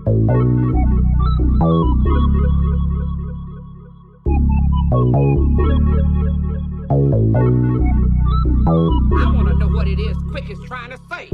I want to know what it is Quick is trying to say.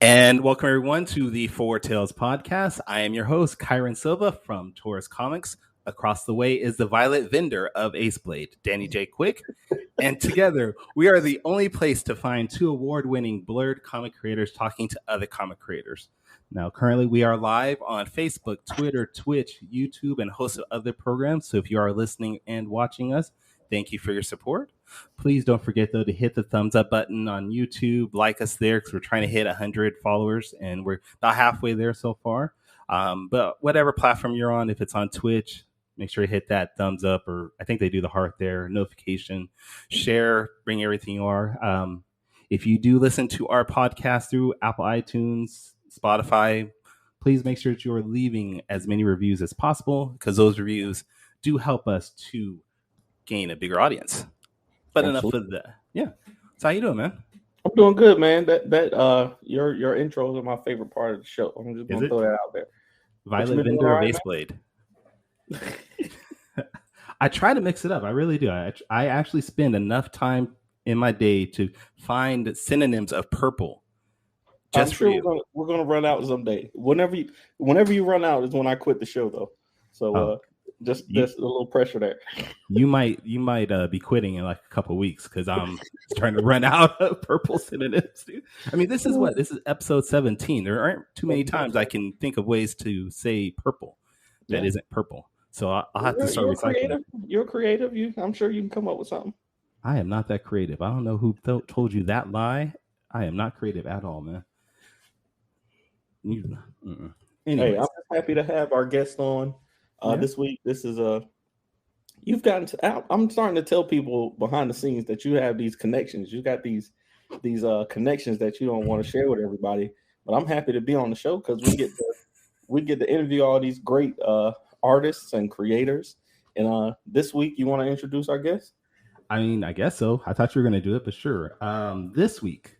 And welcome everyone to the Four Tales podcast. I am your host, Kyrun Silva from Taurus Comics. Across the way is the Violet Vendor of Ace Blade, Danny J. Quick. And together, we are the only place to find two award-winning blurred comic creators talking to other comic creators. Now, currently, we are live on Facebook, Twitter, Twitch, YouTube, and a host of other programs. So if you are listening and watching us, thank you for your support. Please don't forget, though, to hit the thumbs up button on YouTube. Like us there because we're trying to hit 100 followers, and we're not halfway there so far. But whatever platform you're on, if it's on Twitch, make sure you hit that thumbs up, or I think they do the heart there, notification, share, bring everything you are. If you do listen to our podcast through Apple iTunes, Spotify, please make sure that you are leaving as many reviews as possible because those reviews do help us to gain a bigger audience. But Absolutely. Enough of that. Yeah. So how you doing, man? I'm doing good, man. Your intros are my favorite part of the show. I'm just gonna throw that out there. Violet Vendor of Ace Blade. I try to mix it up. I really do. I actually spend enough time in my day to find synonyms of purple. Just for you. We're gonna run out someday. Whenever you run out is when I quit the show, though. So just a little pressure there. You might be quitting in like a couple of weeks because I'm trying to run out of purple synonyms, dude. I mean, this is episode 17. There aren't too many times I can think of ways to say purple that isn't purple. So I'll have to start recycling. You're creative. I'm sure you can come up with something. I am not that creative. I don't know who told you that lie. I am not creative at all, man. Hey, I'm happy to have our guest on. This week, this is you've gotten to, I'm starting to tell people behind the scenes that you have these connections. You got these connections that you don't want to share with everybody. But I'm happy to be on the show because we get to interview all these great artists and creators. And this week, you want to introduce our guest? I mean, I guess so. I thought you were going to do it, but sure. This week,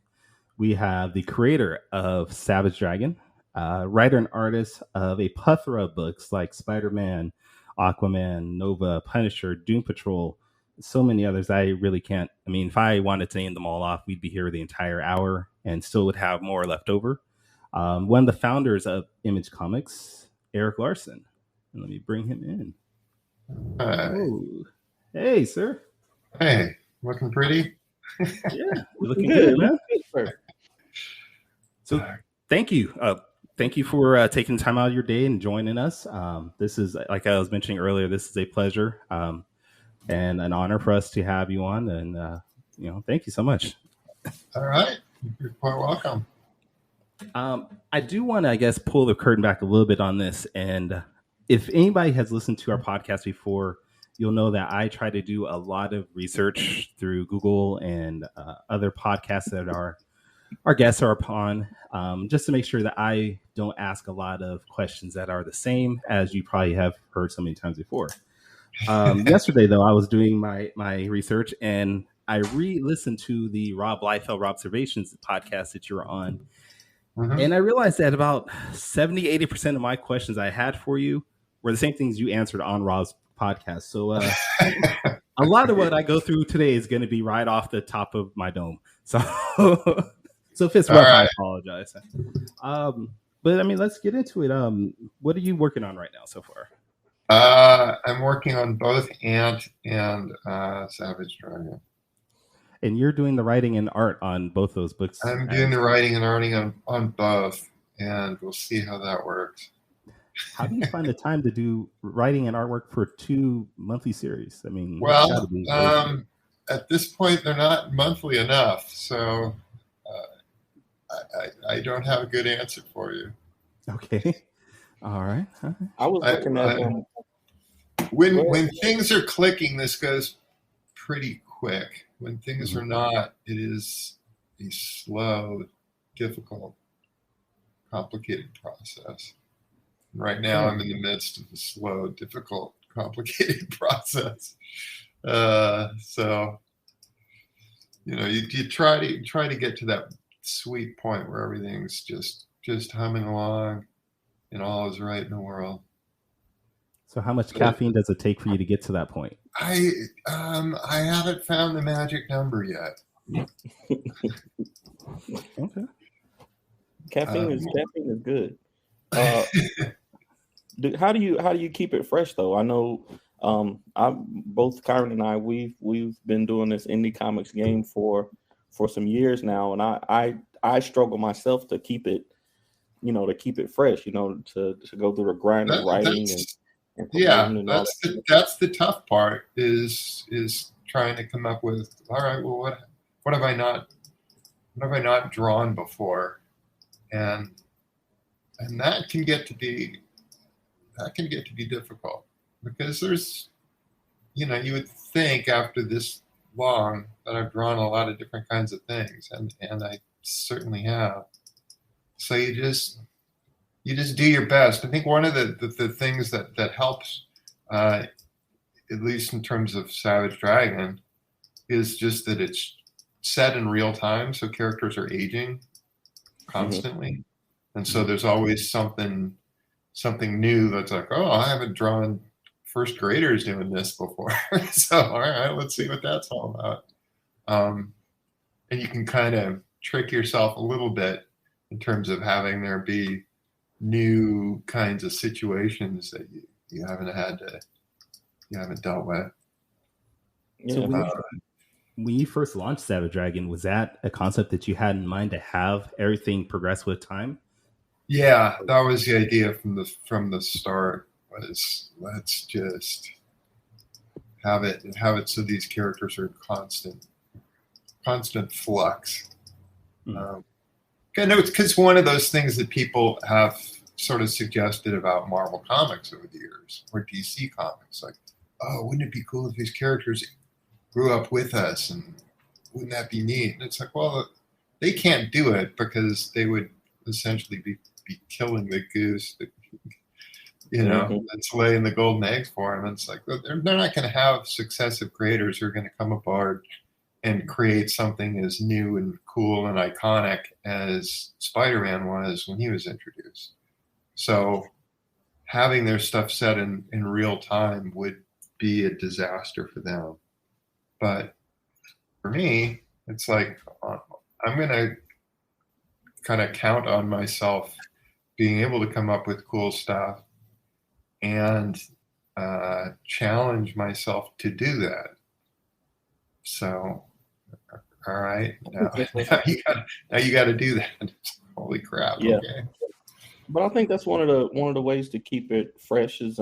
we have the creator of Savage Dragon, writer and artist of a plethora of books like Spiderman, Aquaman, Nova, Punisher, Doom Patrol, so many others. I really can't. I mean, if I wanted to name them all off, we'd be here the entire hour and still would have more left over. One of the founders of Image Comics, Erik Larsen. And let me bring him in. Oh. Hey, sir. Hey, looking pretty? Yeah, looking good, man. So thank you. Thank you for taking time out of your day and joining us. This is, like I was mentioning earlier, this is a pleasure and an honor for us to have you on. And, thank you so much. All right. You're quite welcome. I do want to, I guess, pull the curtain back a little bit on this. And if anybody has listened to our podcast before, you'll know that I try to do a lot of research through Google and other podcasts that our guests are upon, just to make sure that I don't ask a lot of questions that are the same as you probably have heard so many times before. Yesterday, though, I was doing my research and I re-listened to the Rob Liefeld Observations podcast that you were on. Mm-hmm. And I realized that about 70-80% of my questions I had for you were the same things you answered on Rob's podcast. So a lot of what I go through today is going to be right off the top of my dome. So if it's rough, right. I apologize. But I mean, let's get into it. What are you working on right now so far? I'm working on both Ant and Savage Dragon. And you're doing the writing and art on both those books. I'm doing the writing and arting on both, and we'll see how that works. How do you find the time to do writing and artwork for 2 monthly series? I mean, well, at this point, they're not monthly enough, so I don't have a good answer for you. Okay. All right. I was looking at when things are clicking, this goes pretty quick. When things are not, it is a slow, difficult, complicated process. Right now, I'm in the midst of a slow, difficult, complicated process. So, you try to get to that sweet point where everything's just humming along, and all is right in the world. So, how much caffeine does it take for you to get to that point? I haven't found the magic number yet. Okay. Caffeine is good. How do you keep it fresh though? I know both Kyrun and I we've been doing this indie comics game for some years now, and I struggle myself to keep it fresh, to go through the grind of writing and that's the tough part is trying to come up with, all right, well, what have I not drawn before, and that can get to be difficult, because there's, you would think after this long that I've drawn a lot of different kinds of things, and I certainly have. So you just do your best. I think one of the things that helps, at least in terms of Savage Dragon, is just that it's set in real time, so characters are aging constantly, and so there's always something new that's like, oh, I haven't drawn first graders doing this before. So all right, let's see what that's all about. And you can kind of trick yourself a little bit in terms of having there be new kinds of situations that you haven't dealt with. So when you first launched Savage Dragon, was that a concept that you had in mind, to have everything progress with time? Yeah, that was the idea from the start. Was let's just have it so these characters are constant flux. I know it's because one of those things that people have sort of suggested about Marvel Comics over the years, or DC Comics, like, oh, wouldn't it be cool if these characters grew up with us, and wouldn't that be neat? And it's like, well, they can't do it because they would essentially be killing the goose that, that's laying the golden eggs for them. It's like, they're not going to have successive creators who are going to come aboard and create something as new and cool and iconic as Spiderman was when he was introduced. So having their stuff set in real time would be a disaster for them. But for me, it's like, I'm going to kind of count on myself being able to come up with cool stuff and challenge myself to do that. So, all right, now you got to do that. Holy crap! Yeah. Okay. But I think that's one of the ways to keep it fresh is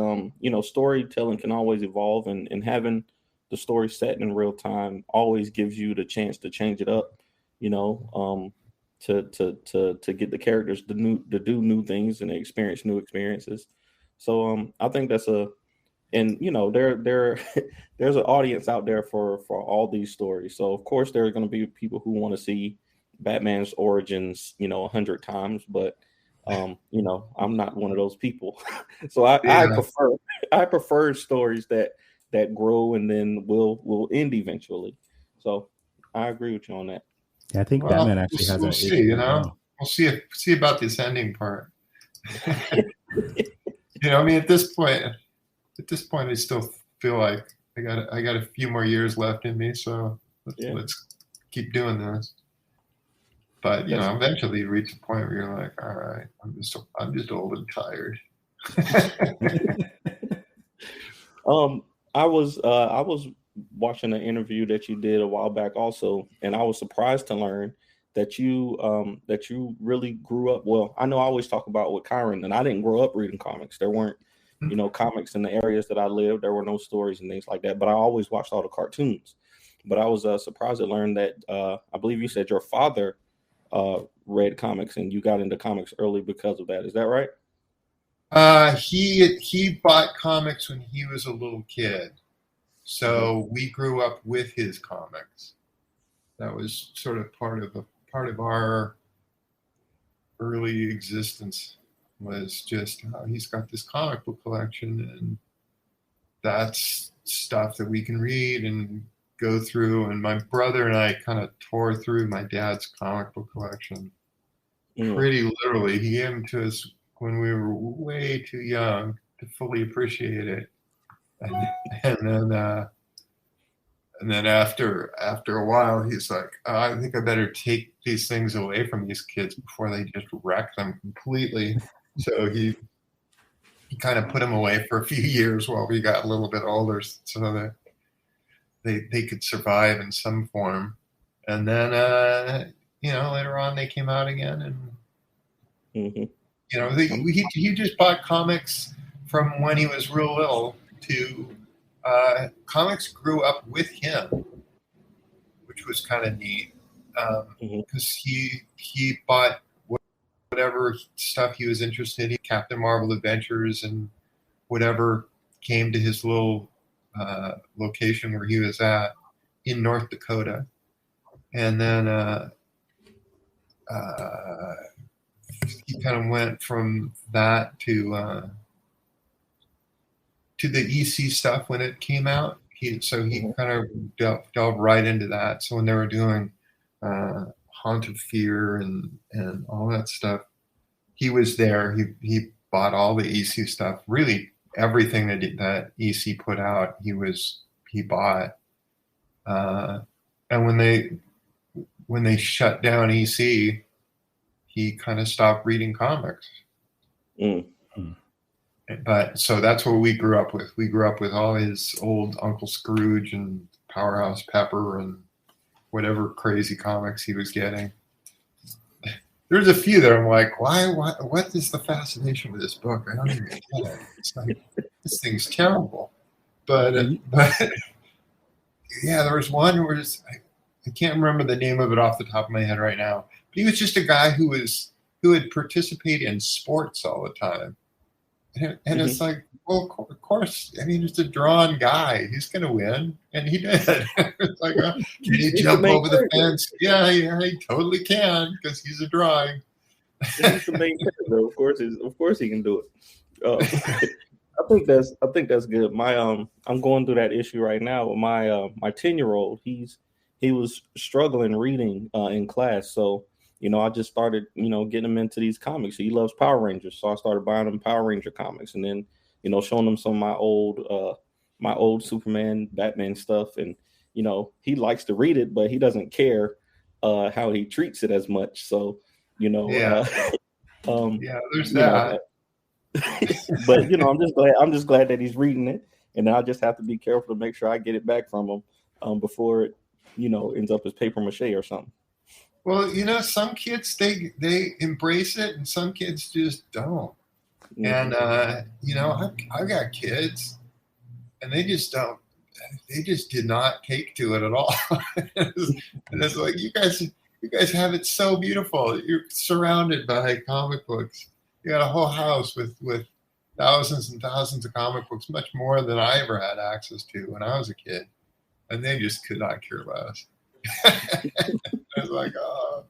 storytelling can always evolve, and having the story set in real time always gives you the chance to change it up. To get the characters to do new things and experience new experiences. So I think that's there's an audience out there for all these stories. So of course there are going to be people who want to see Batman's origins 100 times, but I'm not one of those people. So I prefer stories that grow and then will end eventually. So I agree with you on that. Yeah, I think Batman actually has. We'll see. We'll see about this ending part. I mean, at this point, I still feel like I got a few more years left in me. So let's keep doing this. But eventually you reach a point where you're like, all right, I'm just old and tired. I was watching an interview that you did a while back also, and I was surprised to learn that you really grew up. Well, I know I always talk about with Kyrun, and I didn't grow up reading comics. There weren't, comics in the areas that I lived. There were no stories and things like that, but I always watched all the cartoons. But I was surprised to learn that I believe you said your father read comics and you got into comics early because of that. Is that right? He bought comics when he was a little kid, so we grew up with his comics. That was sort of part of our early existence. Was just he's got this comic book collection, and that's stuff that we can read and go through. And my brother and I kind of tore through my dad's comic book collection pretty literally. He gave them to us when we were way too young to fully appreciate it, and then after a while, he's like, I think I better take these things away from these kids before they just wreck them completely. So he kind of put them away for a few years while we got a little bit older, so that they could survive in some form. And then later on they came out again, and he just bought comics from when he was real little to comics grew up with him, which was kind of neat, because he bought whatever stuff he was interested in, Captain Marvel Adventures and whatever came to his little location where he was at in North Dakota. And then he kind of went from that to the EC stuff when it came out. He kind of delved right into that. So when they were doing Haunt of Fear and all that stuff, he was there. He bought all the EC stuff. Really, everything that EC put out, he bought. And when they shut down EC, he kind of stopped reading comics. But so that's what we grew up with. We grew up with all his old Uncle Scrooge and Powerhouse Pepper and whatever crazy comics he was getting. There's a few that I'm like, what is the fascination with this book? I don't even get it. It's like, this thing's terrible. But yeah, there was one where I can't remember the name of it off the top of my head right now. But he was just a guy who would participate in sports all the time. And it's like, well, of course. I mean, it's a drawn guy. He's going to win. And he did. It's like, can he jump over the fence? Yeah, he totally can because he's a drawing. He's the main character. Of course he can do it. I think that's good. I'm going through that issue right now with my 10-year-old. He was struggling reading in class. So, I just started, getting him into these comics. He loves Power Rangers. So I started buying him Power Ranger comics and then, showing him some of my old Superman, Batman stuff. And, he likes to read it, but he doesn't care how he treats it as much. So, there's that. But, I'm just glad that he's reading it. And I just have to be careful to make sure I get it back from him before it, ends up as paper mache or something. Well, some kids, they embrace it and some kids just don't. And, I've got kids and they just don't, they just did not take to it at all. And it's like, you guys have it so beautiful. You're surrounded by comic books. You got a whole house with thousands and thousands of comic books, much more than I ever had access to when I was a kid. And they just could not care less. I was like, oh,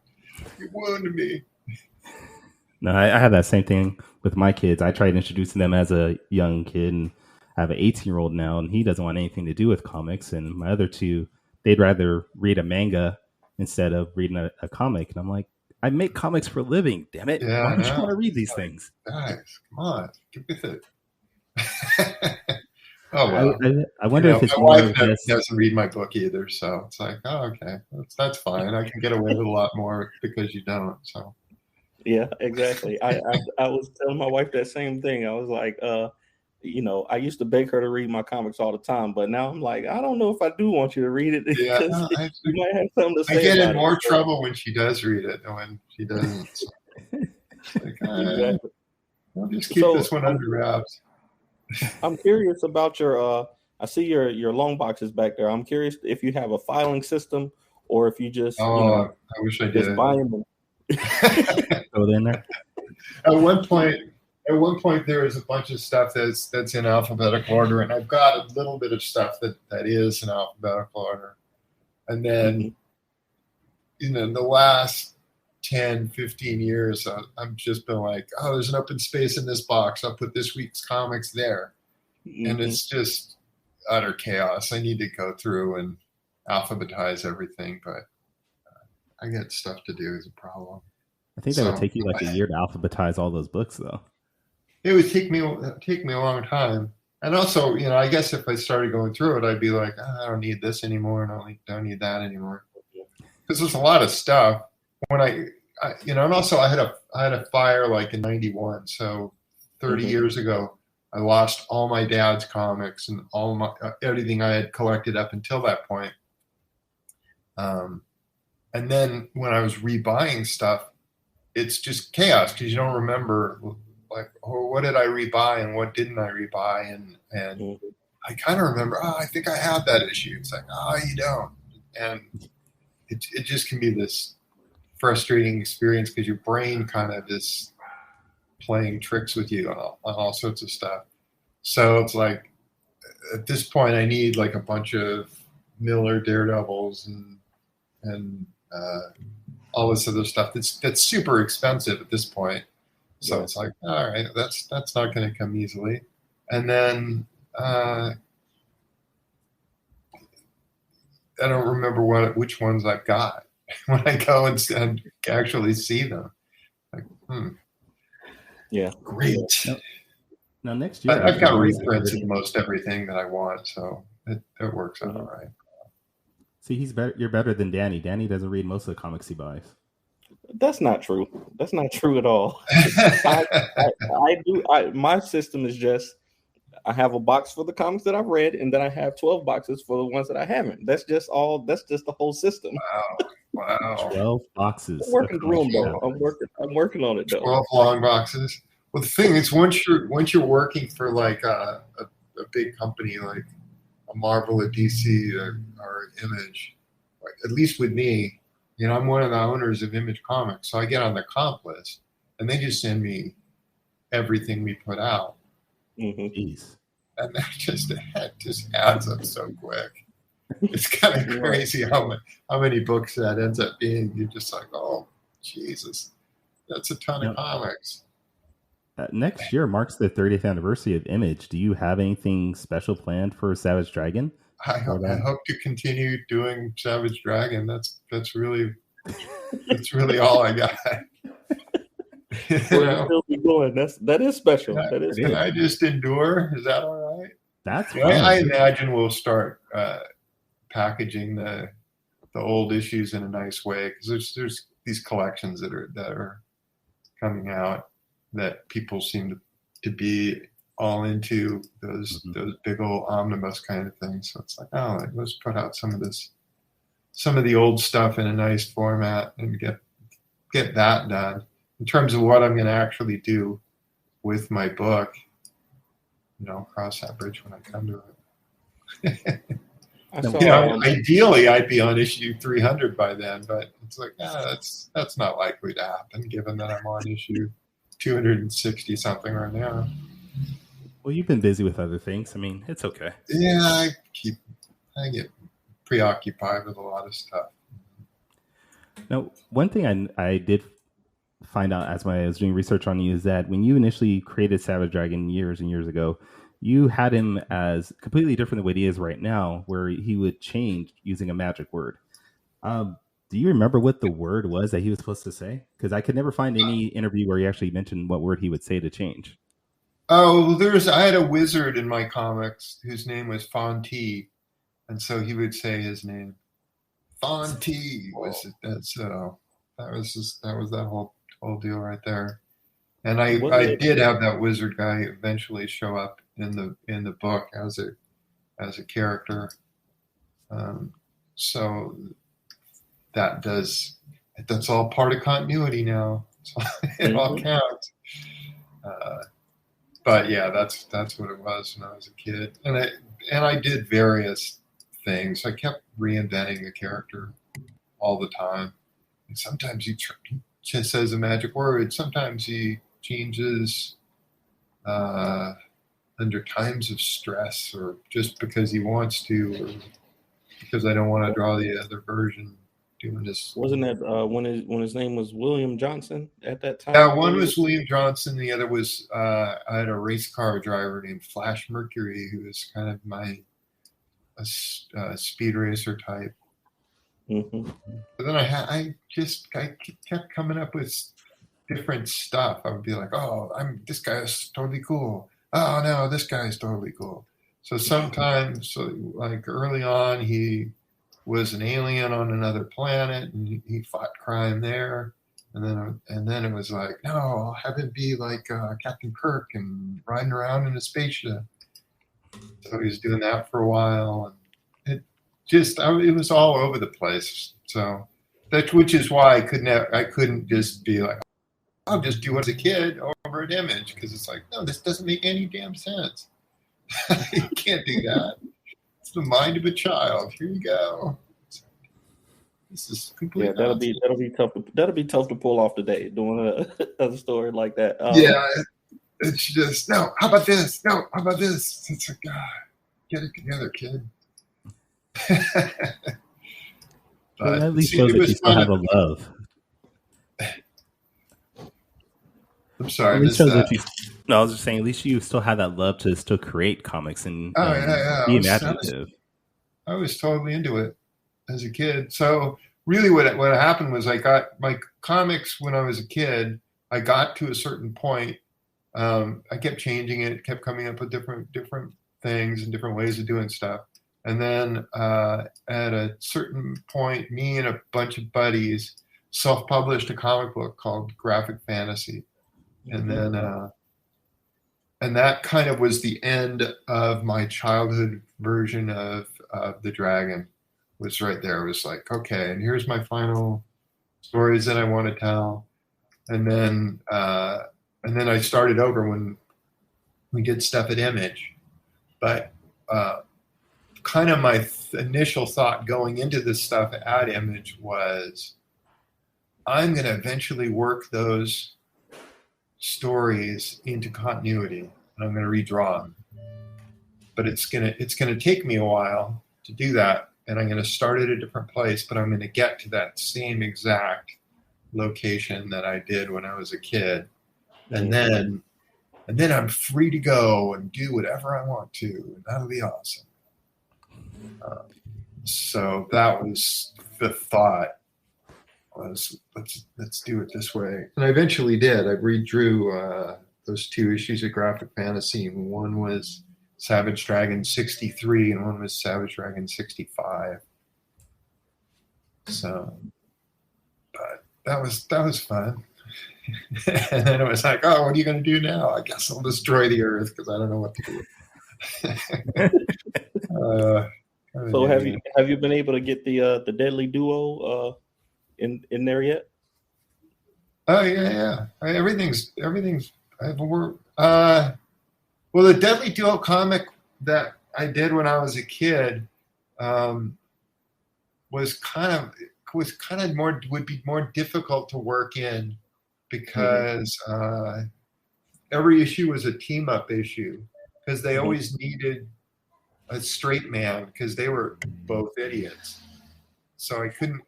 you wounded me. No, I have that same thing with my kids. I tried introducing them as a young kid, and I have an 18-year-old now, and he doesn't want anything to do with comics. And my other two, they'd rather read a manga instead of reading a comic. And I'm like, I make comics for a living, damn it. Yeah, why don't you want to read these things? Guys, come on, get with it. Oh, well. I wonder if it's my wife doesn't read my book either, so it's like, oh, okay, that's fine. I can get away with a lot more because you don't. So, yeah, exactly. I was telling my wife that same thing. I was like, I used to beg her to read my comics all the time, but now I'm like, I don't know if I do want you to read it. Yeah, you might have something to say. I get in more trouble when she does read it than when she doesn't. So. Like, exactly. I'll just keep this one under wraps. I'm curious about your I see your long boxes back there. I'm curious if you have a filing system or if you just I wish I did. Just buy them. Throw it in there. At one point at one point there is a bunch of stuff that's in alphabetical order, and I've got a little bit of stuff that is in alphabetical order. And then, the last 10, 15 years, I've just been like, oh, there's an open space in this box. I'll put this week's comics there. And it's just utter chaos. I need to go through and alphabetize everything, but I got stuff to do is a problem. I think that would take you like a year to alphabetize all those books, though. It would take me a long time. And also, I guess if I started going through it, I'd be like, I don't need this anymore, and I don't need that anymore. Because there's a lot of stuff. When and also I had a fire like in '91, so 30 years ago, I lost all my dad's comics and all everything I had collected up until that point. And then when I was rebuying stuff, it's just chaos because you don't remember like, oh, what did I rebuy and what didn't I rebuy? And I kind of remember, I think I have that issue. It's like, you don't. And it just can be this frustrating experience because your brain kind of is playing tricks with you on all sorts of stuff. So it's like, at this point, I need like a bunch of Miller Daredevils and all this other stuff that's super expensive at this point. So it's like, all right, that's not going to come easily. And then I don't remember which ones I've got when I go and actually see them. Like, yeah, great. Now next year, I've got reprints of most everything that I want, so it works out all right. See, he's better. You're better than Danny. Danny doesn't read most of the comics he buys. That's not true. That's not true at all. I do. My system is just I have a box for the comics that I've read, and then I have 12 boxes for the ones that I haven't. That's just the whole system. Wow. 12 boxes. I'm working through them though. I'm working on it though. 12 long boxes. Well, the thing is, once you're working for like a big company like a Marvel, a DC, or Image, at least with me, I'm one of the owners of Image Comics, so I get on the comp list, and they just send me everything we put out. Jeez. And that just adds up so quick. It's kind of crazy how many books that ends up being. You're just like, oh, Jesus, that's a ton of comics. Next year marks the 30th anniversary of Image. Do you have anything special planned for Savage Dragon? I hope to continue doing Savage Dragon. That's really all I got. Still be going. That is special. Can I just endure? Is that all right? That's fine. I imagine we'll start packaging the old issues in a nice way because there's these collections that are coming out that people seem to be all into those big old omnibus kind of things. So it's like, let's put out some of the old stuff in a nice format and get that done. In terms of what I'm going to actually do with my book, cross that bridge when I come to it. Ideally, I'd be on issue 300 by then, but it's like, that's not likely to happen, given that I'm on issue 260 something right now. Well, you've been busy with other things. I mean, it's okay. Yeah, I get preoccupied with a lot of stuff. Now, one thing I did find out as I was doing research on you is that when you initially created Savage Dragon years and years ago, you had him as completely different than what he is right now, where he would change using a magic word. Do you remember what the word was that he was supposed to say? Because I could never find any interview where he actually mentioned what word he would say to change. Oh, I had a wizard in my comics whose name was Fonty, and so he would say his name. Fonty was it? That was that whole deal right there. And I did have that wizard guy eventually show up in the book as a character. So that's all part of continuity now. So it all counts. But yeah, that's what it was when I was a kid. And I did various things. I kept reinventing the character all the time. And sometimes he just says a magic word. Sometimes he changes under times of stress, or just because he wants to, or because I don't want to draw the other version doing this. Wasn't that when his name was William Johnson at that time? Yeah, one was William Johnson. The other was I had a race car driver named Flash Mercury, who was kind of a speed racer type. Mm-hmm. But then I kept coming up with different stuff. I would be like, oh, this guy's totally cool. Oh no, this guy's totally cool. So sometimes, like early on, he was an alien on another planet, and he fought crime there. And then it was like, no, I'll have him be like Captain Kirk and riding around in a spaceship. So he was doing that for a while, and it was all over the place. So which is why I couldn't just be like, I'll just do it as a kid over an Image, because it's like, no, this doesn't make any damn sense. You can't do that. It's the mind of a child. Here you go. This is complete. Yeah, that'll be tough. That'll be tough to pull off today, doing a story like that. Yeah, it's just no. How about this? No, how about this? It's like, God, get it together, kid. But at least shows that you still have a love. I'm sorry. I was just saying, at least you still have that love to still create comics and be imaginative. I was totally into it as a kid. So really what happened was I got my comics when I was a kid. I got to a certain point. I kept changing it, kept coming up with different things and different ways of doing stuff. And then at a certain point, me and a bunch of buddies self-published a comic book called Graphic Fantasy. And then, and that kind of was the end of my childhood version of the Dragon. Was right there. It was like, okay, and here's my final stories that I want to tell. And then I started over when we did stuff at Image. But kind of my initial thought going into this stuff at Image was, I'm going to eventually work those stories into continuity, and I'm going to redraw them. But it's gonna take me a while to do that, and I'm going to start at a different place, but I'm going to get to that same exact location that I did when I was a kid, and then I'm free to go and do whatever I want to, and that'll be awesome. So that was the thought. Was let's do it this way, and I eventually did. I redrew those two issues of Graphic Fantasy. One was Savage Dragon 63, and one was Savage Dragon 65. So, but that was fun. And then it was like, oh, what are you going to do now? I guess I'll destroy the Earth because I don't know what to do. So have you been able to get the Deadly Duo in there yet? Oh yeah. Everything's. Well, the Deadly Duo comic that I did when I was a kid was kind of would be more difficult to work in because every issue was a team up issue because they always needed a straight man because they were both idiots. So I couldn't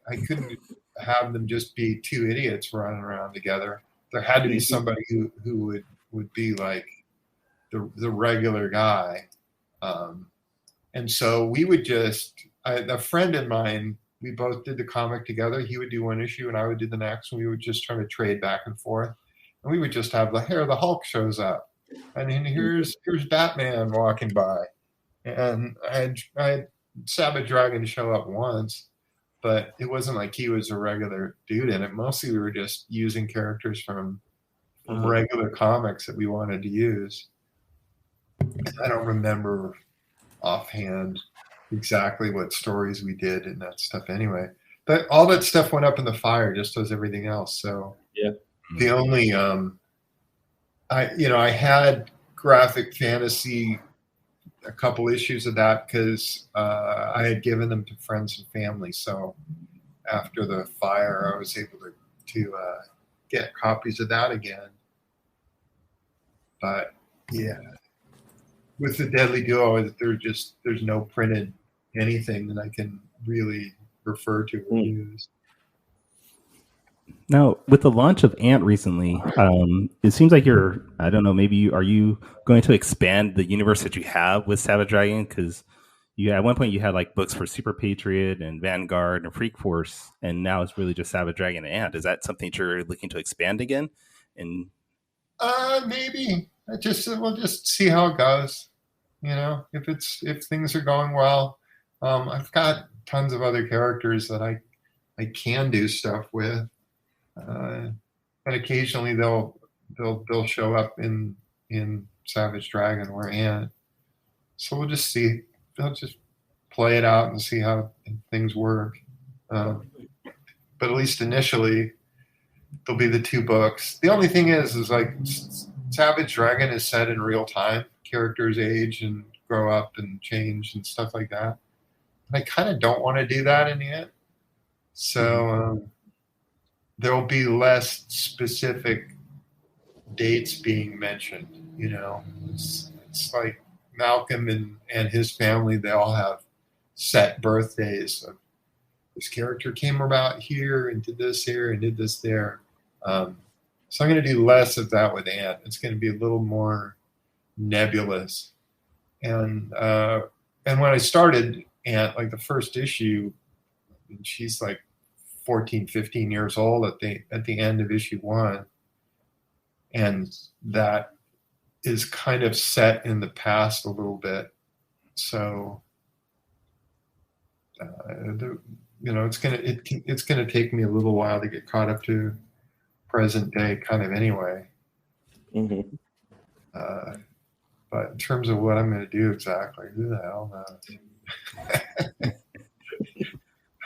have them just be two idiots running around together. There had to be somebody who would be like the regular guy. And so we would a friend of mine, we both did the comic together. He would do one issue and I would do the next, and we would just try to trade back and forth. And we would just have the Hulk shows up, and then here's Batman walking by, and I had Savage Dragon show up once, but it wasn't like he was a regular dude in it. Mostly we were just using characters from regular comics that we wanted to use. I don't remember offhand exactly what stories we did and that stuff anyway. But all that stuff went up in the fire just as everything else. So yeah. The only I had Graphic Fantasy, a couple issues of that because I had given them to friends and family. So after the fire, I was able to get copies of that again. But Yeah. With the Deadly Duo, there's no printed anything that I can really refer to or use. Now, with the launch of Ant recently, it seems like I don't know, are you going to expand the universe that you have with Savage Dragon? Because at one point you had like books for Super Patriot and Vanguard and Freak Force, and now it's really just Savage Dragon and Ant. Is that something that you're looking to expand again? And maybe we'll just see how it goes. If things are going well, I've got tons of other characters that I can do stuff with. And occasionally they'll show up in Savage Dragon or Ant. So we'll just see. They'll just play it out and see how things work. But at least initially, there'll be the 2 books. The only thing is like Savage Dragon is set in real time. Characters age and grow up and change and stuff like that. And I kind of don't want to do that in Ant. So there will be less specific dates being mentioned. It's like Malcolm and his family, they all have set birthdays. This character came about here and did this here and did this there. So I'm going to do less of that with Ant. It's going to be a little more nebulous. And when I started Ant, like the first issue, she's like 14, 15 years old at the end of issue 1. And that is kind of set in the past a little bit. So, it's gonna take me a little while to get caught up to present day kind of anyway. Mm-hmm. But in terms of what I'm going to do exactly, who the hell knows?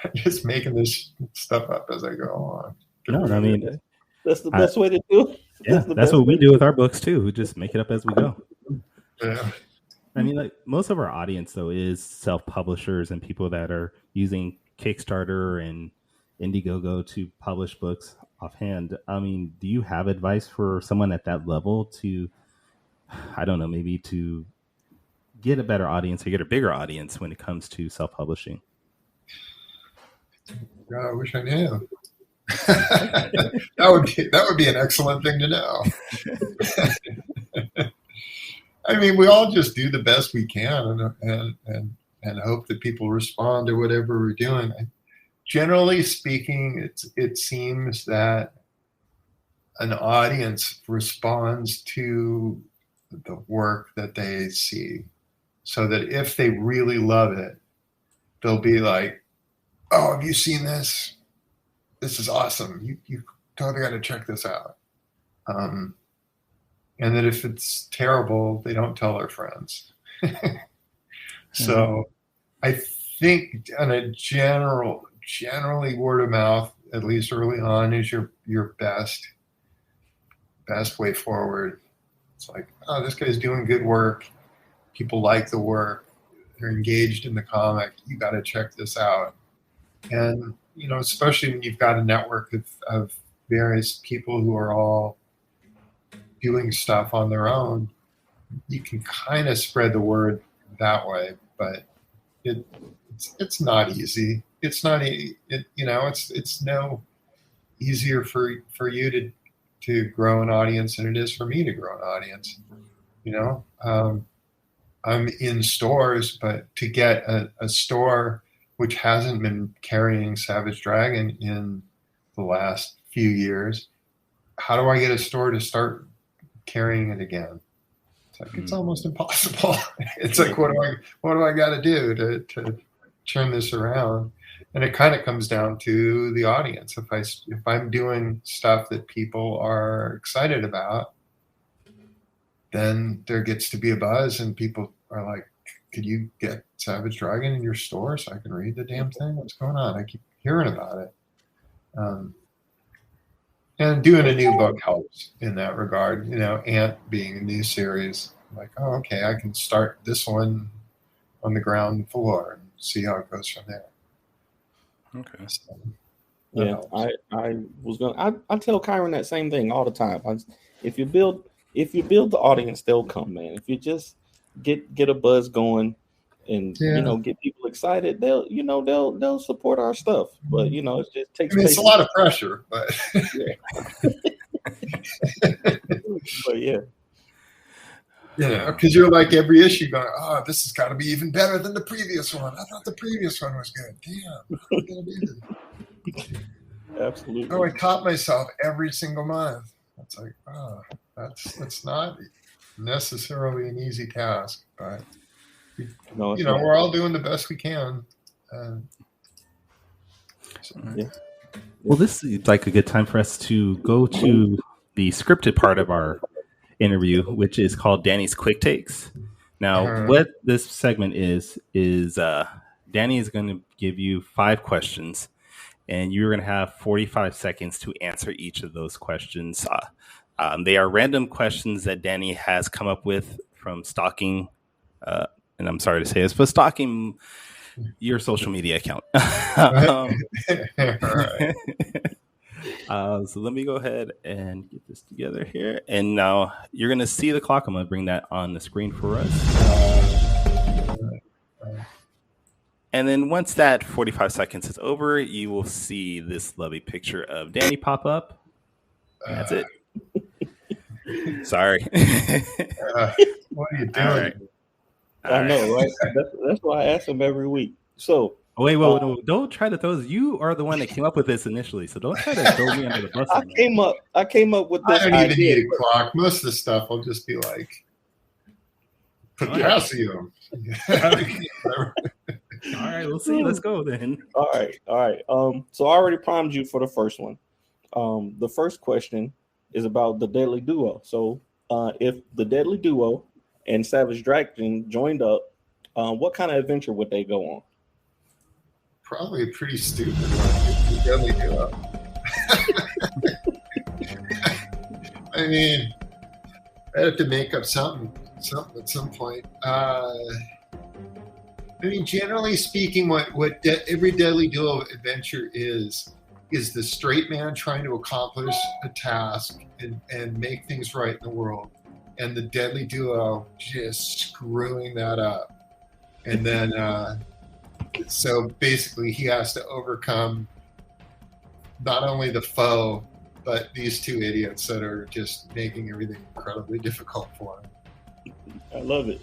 I'm just making this stuff up as I go on. No, I mean, that's the best way to do it. Yeah, that's what we do with our books too. We just make it up as we go. Yeah. I mean, like most of our audience though is self-publishers and people that are using Kickstarter and Indiegogo to publish books offhand. I mean, do you have advice for someone at that level to, I don't know, maybe to get a better audience or get a bigger audience when it comes to self-publishing? God, I wish I knew. that would be an excellent thing to know. I mean, we all just do the best we can and hope that people respond to whatever we're doing. Generally speaking, it seems that an audience responds to the work that they see. So that if they really love it, they'll be like, "Oh, have you seen this? This is awesome. You totally got to check this out." And that if it's terrible, they don't tell their friends. So I think on a generally word of mouth, at least early on, is your best way forward. It's like, oh, this guy's doing good work. People like the work. They're engaged in the comic. You got to check this out. And, especially when you've got a network of various people who are all doing stuff on their own, you can kind of spread the word that way. But it's not easy. It's not, it's no easier for you to grow an audience than it is for me to grow an audience. I'm in stores, but to get a store which hasn't been carrying Savage Dragon in the last few years, how do I get a store to start carrying it again? It's like, it's almost impossible. It's like, what do I got to do to turn this around? And it kind of comes down to the audience. If I'm doing stuff that people are excited about, then there gets to be a buzz and people are like, could you get Savage Dragon in your store so I can read the damn thing? What's going on? I keep hearing about it. And doing a new book helps in that regard. Ant being a new series, like, oh, okay, I can start this one on the ground floor and see how it goes from there. Okay. So, yeah, I tell Kyrun that same thing all the time. If you build if you build the audience, they'll come, man. If you just get a buzz going and get people excited, they'll support our stuff. But it just takes. I mean, it's a lot of pressure, but but yeah. Because you're like every issue going, oh, this has got to be even better than the previous one. I thought the previous one was good. Damn, what am I gonna do? Absolutely. Oh, I caught myself every single month. It's like, that's not necessarily an easy task, but we're all doing the best we can. Well, this is like a good time for us to go to the scripted part of our interview, which is called Danny's Quick Takes. Now, what this segment is Danny is going to give you 5 questions, and you're going to have 45 seconds to answer each of those questions. They are random questions that Danny has come up with from stalking, and I'm sorry to say this, but stalking your social media account. So let me go ahead and get this together here. And now you're going to see the clock. I'm going to bring that on the screen for us. And then once that 45 seconds is over, you will see this lovely picture of Danny pop up. And that's it. Sorry. What are you doing? All right. I know, right? That's why I ask him every week. So wait, don't try to throw this. You are the one that came up with this initially, so don't try to throw me under the bus. I came up with this. I don't even need a clock. Most of the stuff will just be like potassium. All right, we'll see. Let's go then. All right. So I already primed you for the first one. The first question is about the Deadly Duo. So if the Deadly Duo and Savage Dragon joined up, what kind of adventure would they go on? Probably a pretty stupid one. The Deadly Duo. I mean, I have to make up something at some point. I mean, generally speaking, what every Deadly Duo adventure is the straight man trying to accomplish a task and make things right in the world, and the Deadly Duo just screwing that up. And then, so basically, he has to overcome not only the foe, but these two idiots that are just making everything incredibly difficult for him. I love it.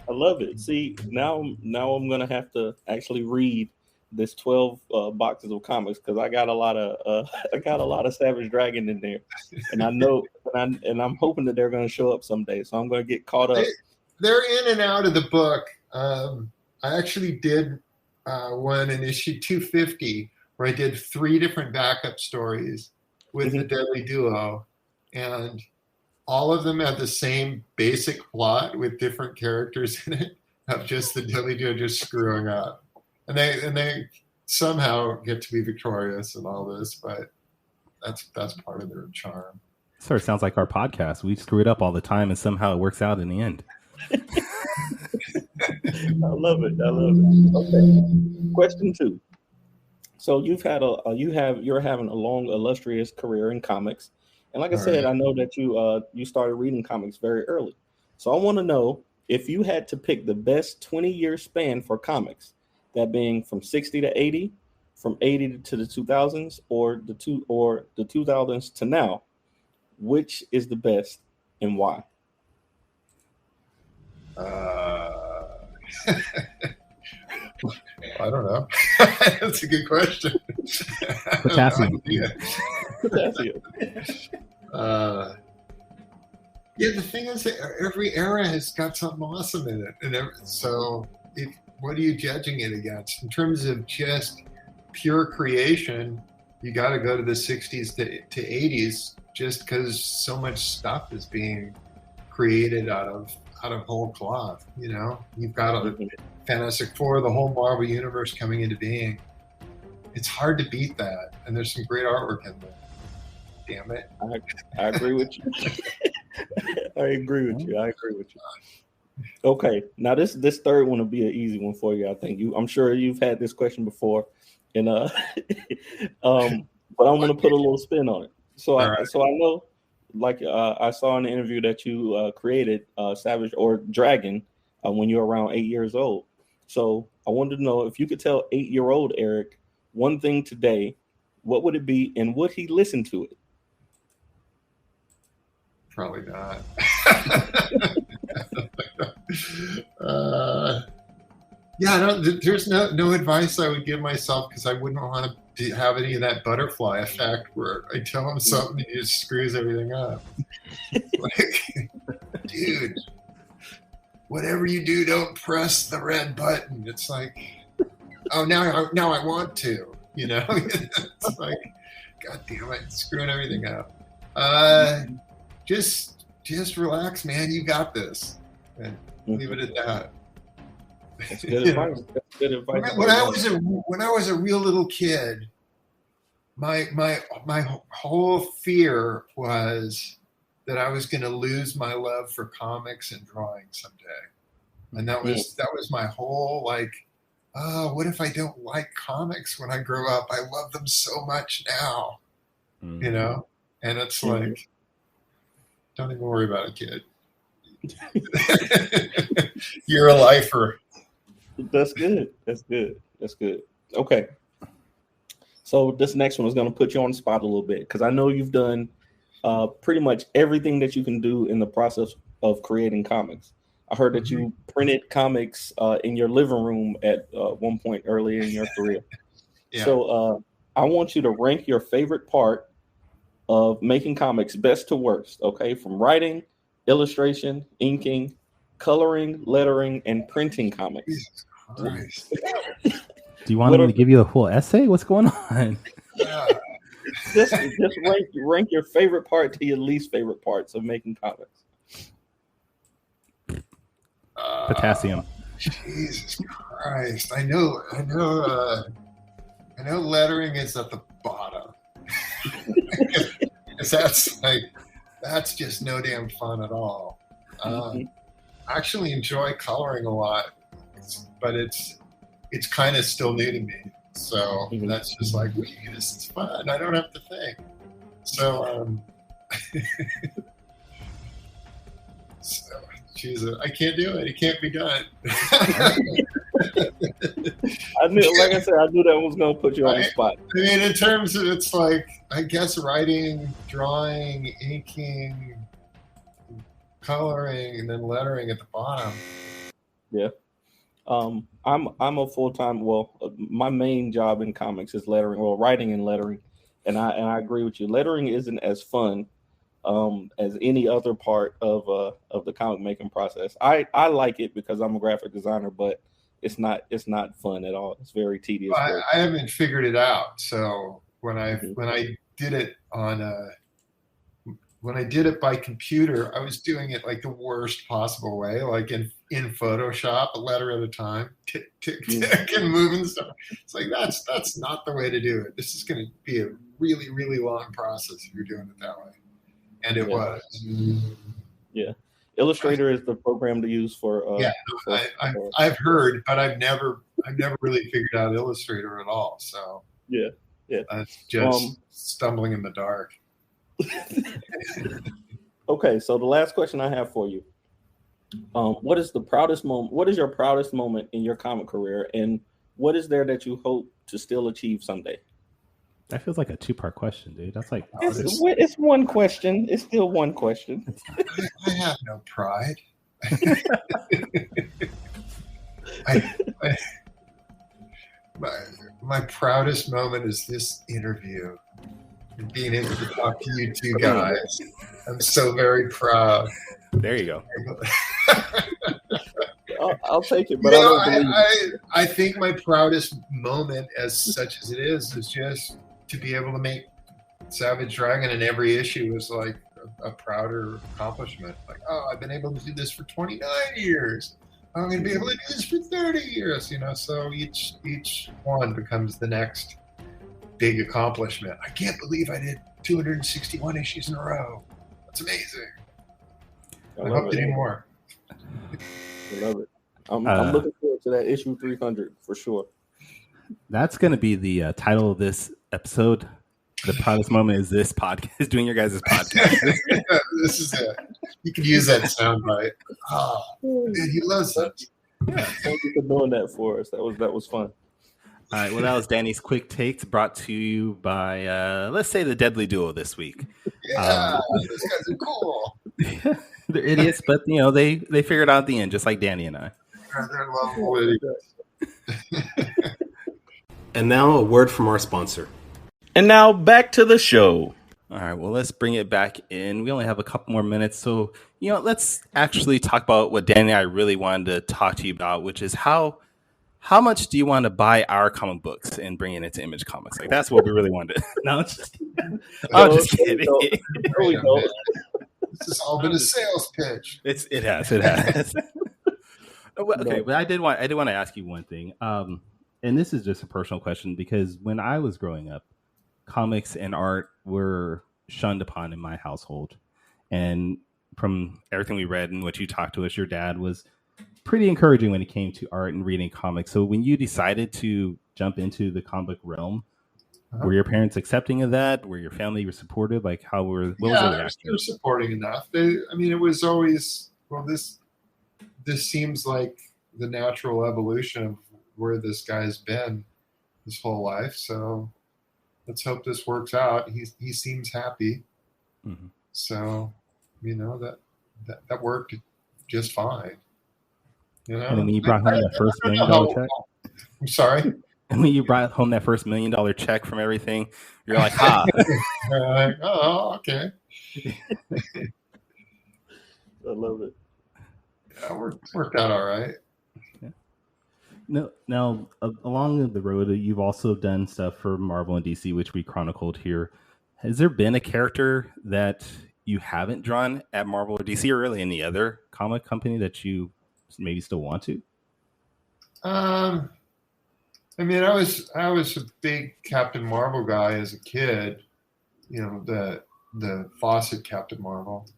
I love it. See, now I'm gonna have to actually read this 12 boxes of comics because I got a lot of Savage Dragon in there, and I know, and I'm hoping that they're gonna show up someday. So I'm gonna get caught up. They're in and out of the book. I actually did one in issue 250 where I did 3 different backup stories with the Deadly Duo, and all of them have the same basic plot with different characters in it of just the Deadly Duo just screwing up, and they somehow get to be victorious and all this, but that's part of their charm. Sort of sounds like our podcast. We screw it up all the time, and somehow it works out in the end. I love it. Okay. Question 2. So you're having a long, illustrious career in comics, and like I said, I know that you started reading comics very early. So I want to know if you had to pick the best 20-year span for comics, that being from 60 to 80, from 80 to the 2000s, or the 2000s to now, which is the best and why? I don't know. That's a good question. Potassium. Yeah, the thing is that every era has got something awesome in it, and so what are you judging it against in terms of just pure creation? You got to go to the 60s to 80s, just because so much stuff is being created out of whole cloth. You've got a Fantastic Four, the whole Marvel universe coming into being. It's hard to beat that, and there's some great artwork in there. Damn it! I agree with you. I agree with you. Okay, now this third one will be an easy one for you. I think I'm sure you've had this question before, and but I'm gonna put a little spin on it. So I know like I saw in the interview that you created Savage or Dragon when you were around 8 years old. So I wanted to know if you could tell 8-year-old Erik one thing today, what would it be, and would he listen to it? Probably not. There's no advice I would give myself, because I wouldn't want to have any of that butterfly effect where I tell him something and he just screws everything up. Like, dude, whatever you do, don't press the red button. It's like, oh, now I want to, you know? It's like, God damn it, screwing everything up. Just relax, man. You got this. And leave it at that. That's good advice. That's good advice. When I was a real little kid, my whole fear was that I was going to lose my love for comics and drawing someday, and that was my whole like, oh, what if I don't like comics when I grow up? I love them so much now, you know. And it's like, don't even worry about it, kid. You're a lifer. That's good. That's good. That's good. Okay. So this next one is going to put you on the spot a little bit, because I know you've done pretty much everything that you can do in the process of creating comics. I heard that you printed comics in your living room at one point early in your career. Yeah. So I want you to rank your favorite part of making comics, best to worst, okay? From writing, illustration, inking, coloring, lettering, and printing comics. Jesus Christ. Do you want him to give you a full essay? What's going on? just rank your favorite part to your least favorite parts of making comics. Potassium. Jesus Christ. I know lettering is at the bottom. That's just no damn fun at all. I actually enjoy coloring a lot, but it's kind of still new to me. So that's just like, this is fun. I don't have to think. So, Jesus, I can't do it. It can't be done. I knew that was going to put you on the spot. I mean, in terms of, it's like, I guess writing, drawing, inking, coloring, and then lettering at the bottom. Yeah. I'm a full-time, my main job in comics is lettering, writing and lettering. And I agree with you. Lettering isn't as fun as any other part of the comic making process. I like it because I'm a graphic designer, but it's not fun at all. It's very tedious. I haven't figured it out. So when I did it when I did it by computer, I was doing it like the worst possible way, like in Photoshop, a letter at a time, tick, tick, tick, and moving stuff. It's like, that's not the way to do it. This is going to be a really, really long process if you're doing it that way. And it was. Yeah. Illustrator is the program to use for. I've heard, but I've never really figured out Illustrator at all. So yeah. That's just stumbling in the dark. Okay, so the last question I have for you: what is your proudest moment in your comic career, and what is there that you hope to still achieve someday? That feels like a 2-part question, dude. That's like it's one question. It's still one question. I have no pride. My proudest moment is this interview and being able to talk to you two guys. I'm so very proud. There you go. I'll take it, but I think my proudest moment, as such as it is just to be able to make Savage Dragon in every issue is like a prouder accomplishment. Like, oh, I've been able to do this for 29 years. I'm going to be able to do this for 30 years, So each one becomes the next big accomplishment. I can't believe I did 261 issues in a row. That's amazing. I hope to do more. I love it. I'm looking forward to that issue 300 for sure. That's going to be the title of this episode. The proudest moment is this podcast, doing your guys' podcast. This is it. You can use that soundbite. Oh, man, he loves that. Yeah, thank you for doing that for us. That was fun. All right, well, that was Danny's quick takes, brought to you by, let's say, the Deadly Duo this week. Yeah, those guys are cool. They're idiots, but they figured out at the end, just like Danny and I. They're lovable idiots. And now a word from our sponsor. And now back to the show. All right, well, let's bring it back in. We only have a couple more minutes, so let's actually talk about what Danny and I really wanted to talk to you about, which is how much do you want to buy our comic books and bring it into Image Comics? Like, that's what we really wanted. No, I'm just kidding. This has all been a sales pitch. It has. Okay, but I did want to ask you one thing, and this is just a personal question, because when I was growing up, comics and art were shunned upon in my household, and from everything we read and what you talked to us, your dad was pretty encouraging when it came to art and reading comics. So when you decided to jump into the comic realm, were your parents accepting of that? Were your family supportive? Like, what was their reaction? They were supporting enough. It was always, well, this seems like the natural evolution of where this guy's been his whole life. So let's hope this works out. He seems happy. Mm-hmm. So, that worked just fine. And when you brought home that first $1 million check? I'm sorry? And when you brought home that first $1 million check from everything, you're like, ha. Like, oh, okay. I love it. Yeah, worked out all right. Yeah. Now, along the road, you've also done stuff for Marvel and DC, which we chronicled here. Has there been a character that you haven't drawn at Marvel or DC, or really any other comic company that you maybe still want to? I was a big Captain Marvel guy as a kid. The Fawcett Captain Marvel.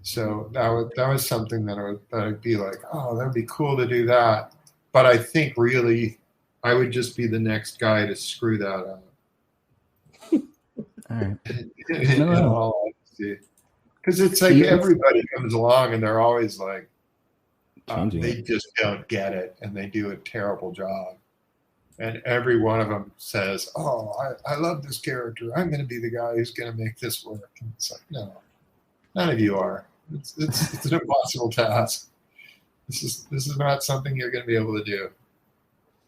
So that was something that I'd be like, oh, that would be cool to do that. But I think really, I would just be the next guy to screw that up. All right. Because it's like everybody comes along and they're always like, they just don't get it and they do a terrible job. And every one of them says, oh, I love this character. I'm going to be the guy who's going to make this work. And it's like, no, none of you are. It's an impossible task. This is not something you're going to be able to do.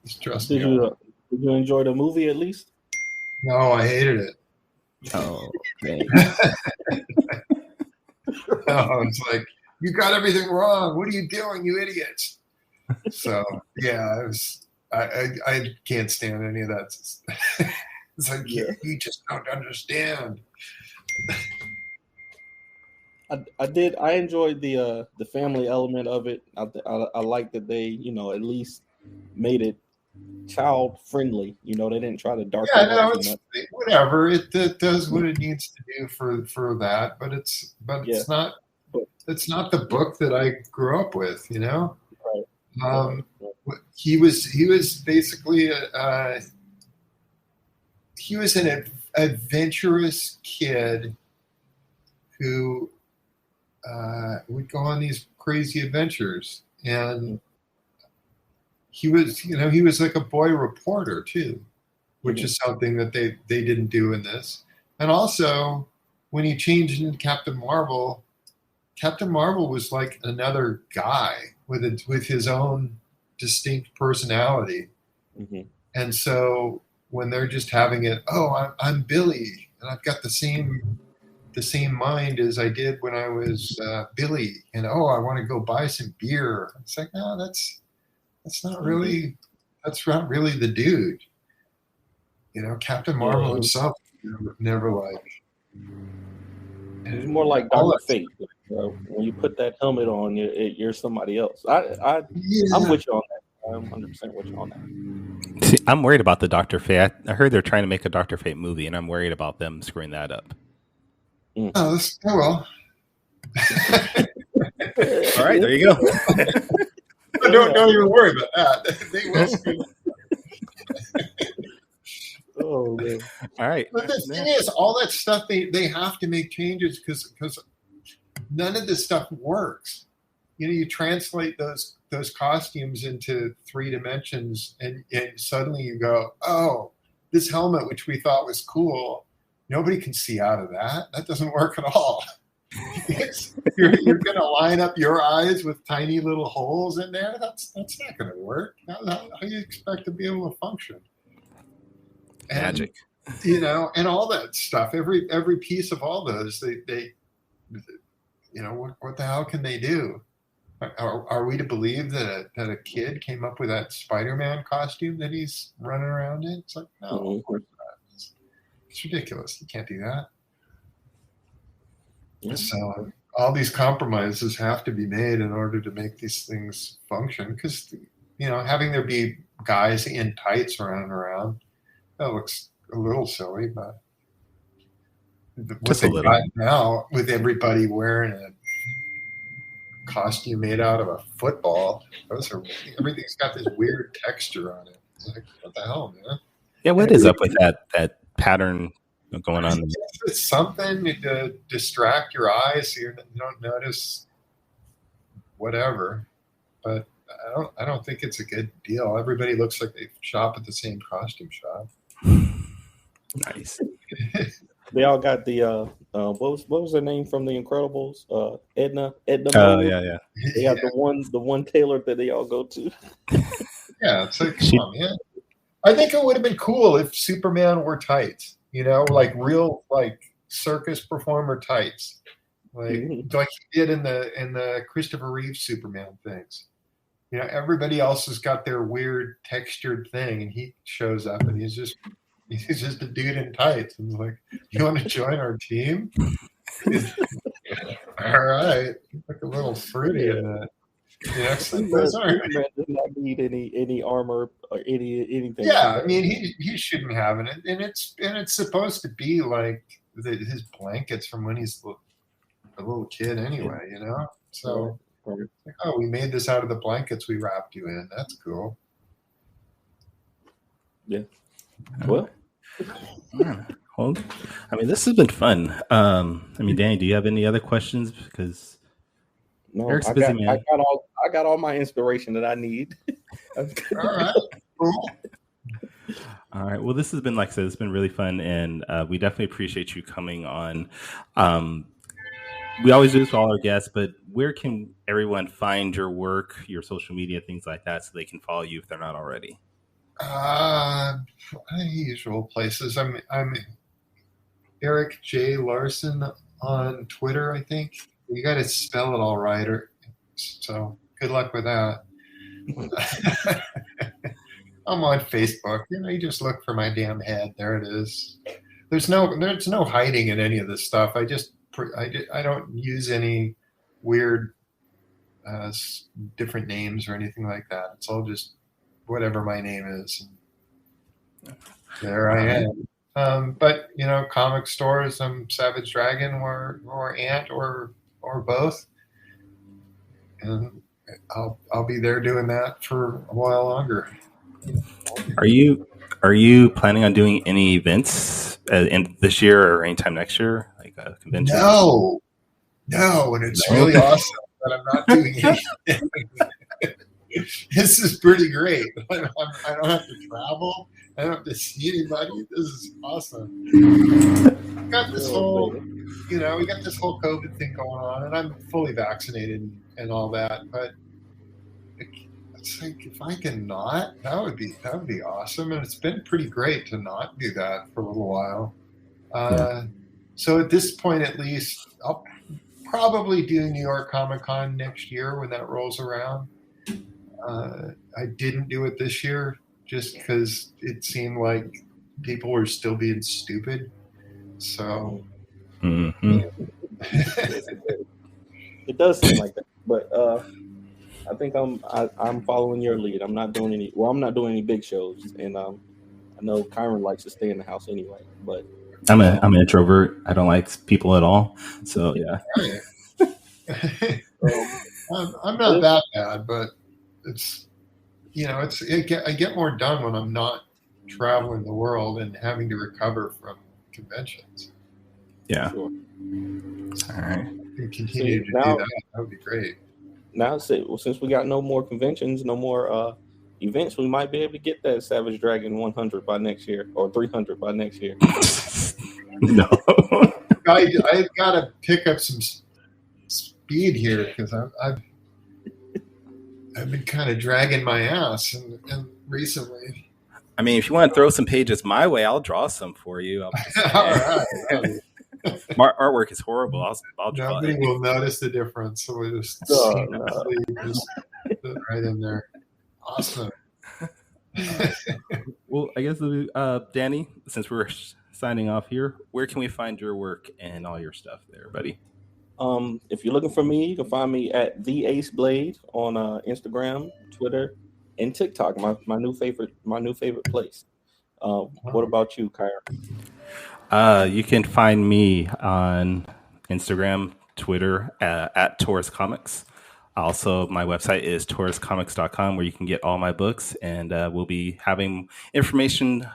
Just trust me. Did you enjoy the movie at least? No, I hated it. Oh, dang. It's like, you got everything wrong. What are you doing, you idiots? So yeah, I can't stand any of that. It's like, you just don't understand. I enjoyed the family element of it. I like that they, at least made it child friendly. They didn't try to darken it up. Whatever. It does what it needs to do for that, but it's not. It's not the book that I grew up with. Right. He was basically he was an adventurous kid who would go on these crazy adventures, and he was like a boy reporter too, which is something that they didn't do in this. And also, when he changed into Captain Marvel was like another guy with his own distinct personality. Mm-hmm. And so when they're just having it, I'm Billy, and I've got the same mind as I did when I was Billy, and I want to go buy some beer. It's like, no, that's not really the dude. Captain Marvel himself never like. It's more like Dr. Fate. When you put that helmet on, you're somebody else. I'm with you on that. I'm 100% with you on that. See, I'm worried about the Dr. Fate. I heard they're trying to make a Dr. Fate movie, and I'm worried about them screwing that up. Oh well. All right, there you go. Don't even worry about that. They will screw Oh man! All right. But the thing is, all that stuff they have to make changes because none of this stuff works. You translate those costumes into 3 dimensions, and suddenly you go, oh, this helmet which we thought was cool, nobody can see out of that. That doesn't work at all. You're going to line up your eyes with tiny little holes in there. That's not going to work. How do you expect to be able to function? Magic. And all that stuff. Every piece of all those, they what the hell can they do? Are we to believe that a kid came up with that Spiderman costume that he's running around in? It's like, no, of course not. It's ridiculous. You can't do that. Yeah. So all these compromises have to be made in order to make these things function. Because having there be guys in tights running around, that looks a little silly, but just a little. Got now with everybody wearing a costume made out of a football, everything's got this weird texture on it. It's like, what the hell, man? Yeah, what is up with that pattern going on? It's something to distract your eyes so you don't notice whatever. But I don't think it's a good deal. Everybody looks like they shop at the same costume shop. Nice. They all got the what was her name from The Incredibles? Edna. Oh yeah. They got the one tailor that they all go to. Yeah, it's like, come on, man. I think it would have been cool if Superman wore tights. Like real circus performer tights, like he did in the Christopher Reeve Superman things. Everybody else has got their weird textured thing, and he shows up and he's just a dude in tights. And he's like, you want to join our team? All right. Look a little fruity in that. Superman does not need any armor or anything. Yeah, I mean he shouldn't have it. And it's supposed to be like his blankets from when he's a little kid anyway, So oh, we made this out of the blankets we wrapped you in. That's cool. Yeah. Well, I mean, this has been fun. Danny, do you have any other questions? Because no, Eric's a busy man. I got all my inspiration that I need. All right. Cool. All right. Well, this has been, like I said, it's been really fun, and we definitely appreciate you coming on. We always do this for all our guests, but where can everyone find your work, your social media, things like that, so they can follow you if they're not already? Usual places. I'm Erik J. Larsen on Twitter, I think. You got to spell it all right, so good luck with that. I'm on Facebook. You just look for my damn head. There it is. There's no hiding in any of this stuff. I don't use any weird different names or anything like that. It's all just whatever my name is. There I am. But comic stores, I'm Savage Dragon or Ant or both, and I'll be there doing that for a while longer. Are you planning on doing any events in this year or anytime next year, like a convention? No, and it's really awesome that I'm not doing anything. This is pretty great. I don't have to travel. I don't have to see anybody. This is awesome. We got this whole COVID thing going on, and I'm fully vaccinated and all that. But it's like, if I can not, that would be awesome. And it's been pretty great to not do that for a little while. So at this point, at least, I'll probably do New York Comic Con next year when that rolls around. I didn't do it this year just because it seemed like people were still being stupid. So it does seem like that, but I think I'm following your lead. I'm not doing any big shows, and I know Kyrun likes to stay in the house anyway. But I'm an introvert. I don't like people at all. So yeah. I'm not that bad, but it's I get more done when I'm not traveling the world and having to recover from conventions. Yeah. Sure. All right. And continue to do that. That would be great. Now, since we got no more conventions, no more events, we might be able to get that Savage Dragon 100 by next year, or 300 by next year. No. I've got to pick up some speed here because I've been kind of dragging my ass and recently. I mean, if you want to throw some pages my way, I'll draw some for you. All right. My artwork is horrible. I'll draw Nobody it. will notice the difference. So we'll just just put it right in there. Awesome. Well, I guess, Danny, since we're signing off here, where can we find your work and all your stuff there, buddy? If you're looking for me, you can find me at The Ace Blade on Instagram, Twitter, and TikTok. My new favorite place. What about you, Kyra? You can find me on Instagram, Twitter at Taurus Comics. Also, my website is tauruscomics.com, where you can get all my books, and we'll be having information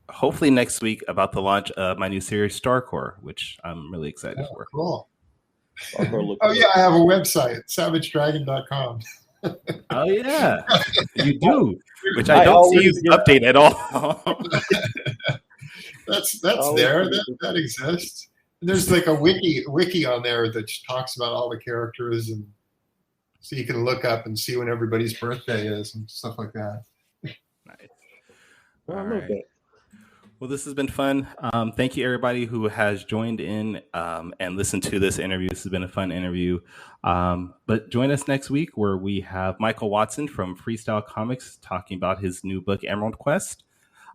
hopefully next week about the launch of my new series, Starcore, which I'm really excited for. Cool. Oh, yeah, I have a website, savagedragon.com. Oh, yeah, you do, which I don't see you update at all. That's there. That exists. And there's like a wiki on there that talks about all the characters, and so you can look up and see when everybody's birthday is and stuff like that. Nice. All right. Well, this has been fun. Thank you, everybody who has joined in and listened to this interview. This has been a fun interview. But join us next week, where we have Michael Watson from Freestyle Comics talking about his new book, Emerald Quest.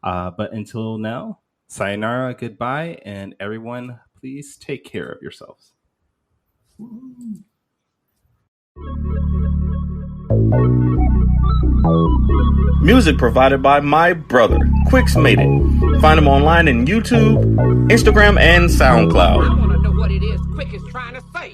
But until now, sayonara, goodbye, and everyone, please take care of yourselves. Music provided by my brother, Quix Made It. Find him online in YouTube, Instagram, and SoundCloud. I want to know what it is Quick is trying to say.